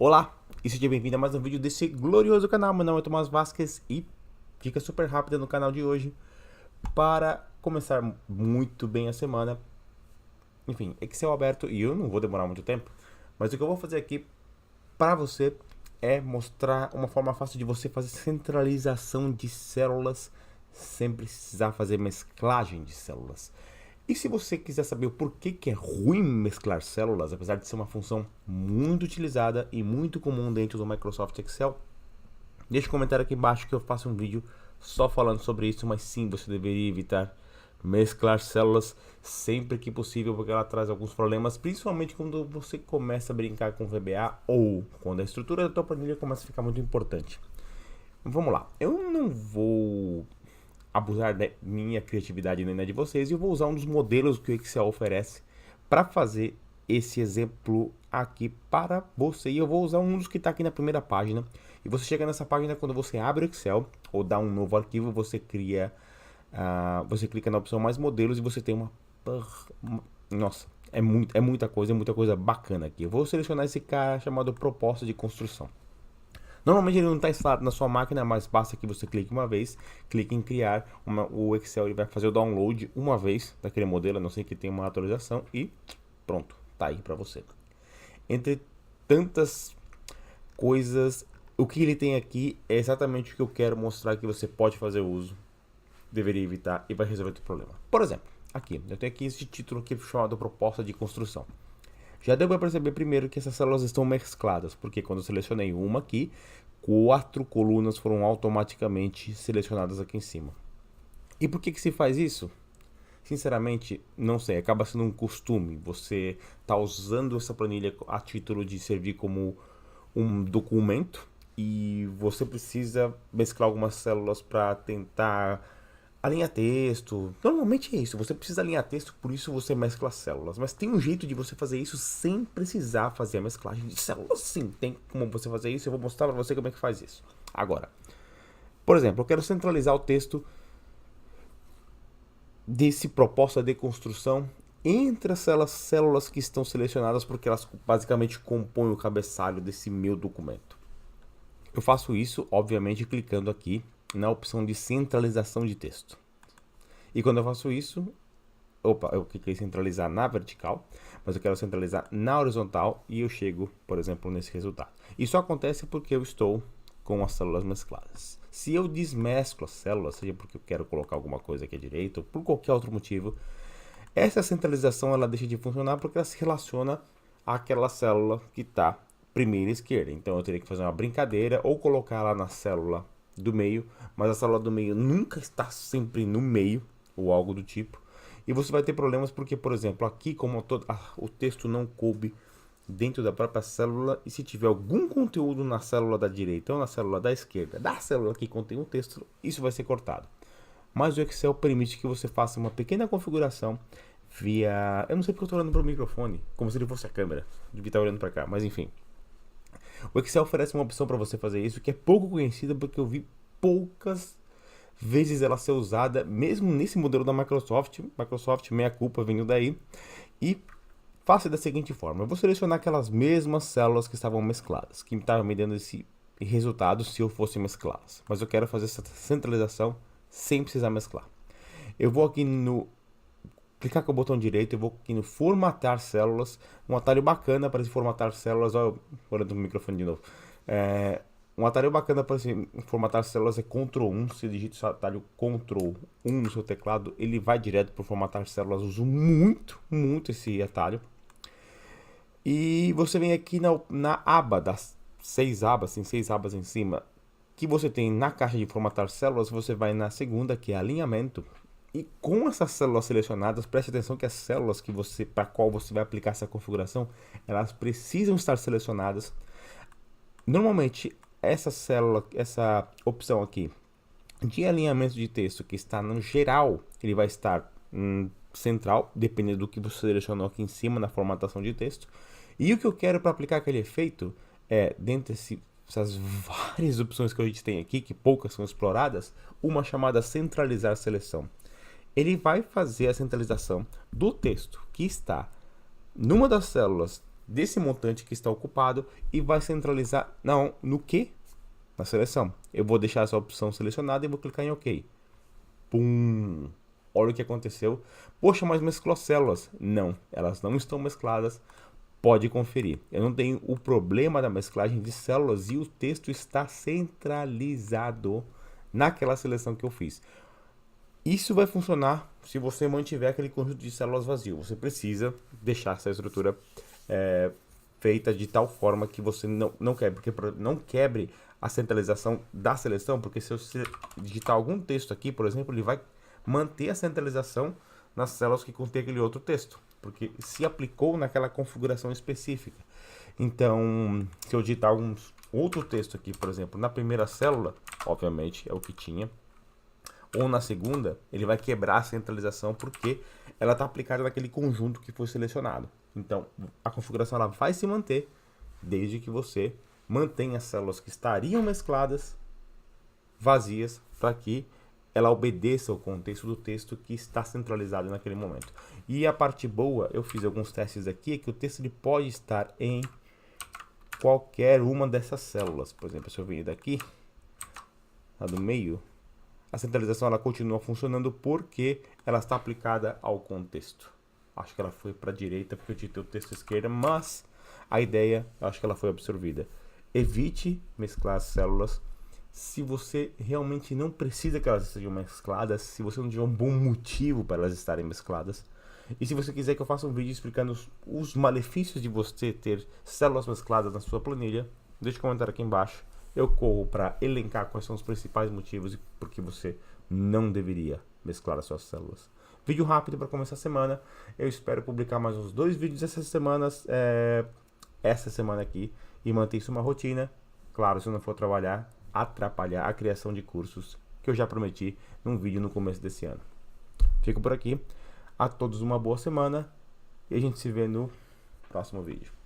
Olá, e seja bem-vindo a mais um vídeo desse glorioso canal. Meu nome é Tomás Vasquez e dica super rápida no canal de hoje para começar muito bem a semana. Enfim, Excel aberto e eu não vou demorar muito tempo, mas o que eu vou fazer aqui para você é mostrar uma forma fácil de você fazer centralização de células sem precisar fazer mesclagem de células. E se você quiser saber o porquê que é ruim mesclar células, apesar de ser uma função muito utilizada e muito comum dentro do Microsoft Excel, deixa um comentário aqui embaixo que eu faço um vídeo só falando sobre isso, mas sim, você deveria evitar mesclar células sempre que possível, porque ela traz alguns problemas, principalmente quando você começa a brincar com VBA ou quando a estrutura da tua planilha começa a ficar muito importante. Vamos lá, eu não vou abusar da minha criatividade nem da de vocês e eu vou usar um dos modelos que o Excel oferece para fazer esse exemplo aqui para você. E eu vou usar um dos que está aqui na primeira página. E você chega nessa página quando você abre o Excel ou dá um novo arquivo, você cria, você clica na opção mais modelos e você tem nossa, é muita coisa bacana aqui. Eu vou selecionar esse cara chamado proposta de construção. Normalmente ele não está instalado na sua máquina, mas basta que você clique uma vez, clique em criar, o Excel ele vai fazer o download uma vez daquele modelo, a não ser que tenha uma atualização e pronto, tá aí para você. Entre tantas coisas, o que ele tem aqui é exatamente o que eu quero mostrar que você pode fazer uso, deveria evitar e vai resolver o problema. Por exemplo, aqui, eu tenho aqui esse título aqui chamado proposta de construção. Já deu para perceber primeiro que essas células estão mescladas, porque quando eu selecionei uma aqui, 4 colunas foram automaticamente selecionadas aqui em cima. E por que se faz isso? Sinceramente, não sei, acaba sendo um costume. Você está usando essa planilha a título de servir como um documento e você precisa mesclar algumas células para tentar alinhar texto. Normalmente é isso, você precisa alinhar texto, por isso você mescla células. Mas tem um jeito de você fazer isso sem precisar fazer a mesclagem de células. Sim, tem como você fazer isso, eu vou mostrar para você como é que faz isso. Agora, por exemplo, eu quero centralizar o texto desse proposta de construção entre as células que estão selecionadas, porque elas basicamente compõem o cabeçalho desse meu documento. Eu faço isso, obviamente, clicando aqui na opção de centralização de texto. E quando eu faço isso, eu cliquei em centralizar na vertical, mas eu quero centralizar na horizontal e eu chego, por exemplo, nesse resultado. Isso acontece porque eu estou com as células mescladas. Se eu desmesclo as células, seja porque eu quero colocar alguma coisa aqui à direita ou por qualquer outro motivo, essa centralização ela deixa de funcionar porque ela se relaciona àquela célula que está primeira esquerda. Então eu teria que fazer uma brincadeira ou colocar ela na célula do meio, mas a célula do meio nunca está sempre no meio ou algo do tipo. E você vai ter problemas porque, por exemplo, aqui como o texto não coube dentro da própria célula e se tiver algum conteúdo na célula da direita ou na célula da esquerda, da célula que contém o texto, isso vai ser cortado. Mas o Excel permite que você faça uma pequena configuração via... Eu não sei porque eu estou olhando para o microfone, como se ele fosse a câmera. Devia estar olhando para cá, mas enfim. O Excel oferece uma opção para você fazer isso que é pouco conhecida porque eu vi poucas vezes ela ser usada, mesmo nesse modelo da Microsoft. Microsoft, meia culpa, vindo daí. E faça da seguinte forma: eu vou selecionar aquelas mesmas células que estavam mescladas, que estavam me dando esse resultado se eu fosse mesclá-las. Mas eu quero fazer essa centralização sem precisar mesclar. Eu vou aqui no clicar com o botão direito, eu vou aqui no formatar células, um atalho bacana para se formatar células, olha, olhando no microfone de novo, um atalho bacana para se formatar células é Ctrl 1, se digita o atalho Ctrl 1 no seu teclado, ele vai direto para formatar células, eu uso muito esse atalho. E você vem aqui na aba das 6 abas, tem 6 abas em cima, que você tem na caixa de formatar células, você vai na segunda, que é alinhamento. E com essas células selecionadas, preste atenção que as células para qual você vai aplicar essa configuração, elas precisam estar selecionadas. Normalmente, essa opção aqui de alinhamento de texto que está no geral, ele vai estar central, dependendo do que você selecionou aqui em cima na formatação de texto. E o que eu quero para aplicar aquele efeito é, dentre essas várias opções que a gente tem aqui, que poucas são exploradas, uma chamada centralizar seleção. Ele vai fazer a centralização do texto que está numa das células desse montante que está ocupado e vai centralizar no que? Na seleção. Eu vou deixar essa opção selecionada e vou clicar em OK. Pum! Olha o que aconteceu. Poxa, mas mesclou células. Não, elas não estão mescladas. Pode conferir. Eu não tenho o problema da mesclagem de células e o texto está centralizado naquela seleção que eu fiz. Isso vai funcionar se você mantiver aquele conjunto de células vazio. Você precisa deixar essa estrutura feita de tal forma que você não quebre, porque não quebre a centralização da seleção, porque se você digitar algum texto aqui, por exemplo, ele vai manter a centralização nas células que contém aquele outro texto, porque se aplicou naquela configuração específica. Então, se eu digitar algum outro texto aqui, por exemplo, na primeira célula, obviamente é o que tinha, ou na segunda, ele vai quebrar a centralização porque ela está aplicada naquele conjunto que foi selecionado. Então, a configuração ela vai se manter desde que você mantenha as células que estariam mescladas vazias para que ela obedeça ao contexto do texto que está centralizado naquele momento. E a parte boa, eu fiz alguns testes aqui, é que o texto ele pode estar em qualquer uma dessas células. Por exemplo, se eu vir daqui, a do meio, a centralização ela continua funcionando porque ela está aplicada ao contexto. Acho que ela foi para a direita porque eu digitei o texto à esquerda, mas a ideia, eu acho que ela foi absorvida. Evite mesclar as células se você realmente não precisa que elas sejam mescladas, se você não tiver um bom motivo para elas estarem mescladas. E se você quiser que eu faça um vídeo explicando os malefícios de você ter células mescladas na sua planilha, deixe um comentário aqui embaixo. Eu corro para elencar quais são os principais motivos e por que você não deveria mesclar as suas células. Vídeo rápido para começar a semana. Eu espero publicar mais uns 2 vídeos essa semana aqui e manter isso uma rotina. Claro, se não for atrapalhar a criação de cursos que eu já prometi num vídeo no começo desse ano. Fico por aqui. A todos uma boa semana e a gente se vê no próximo vídeo.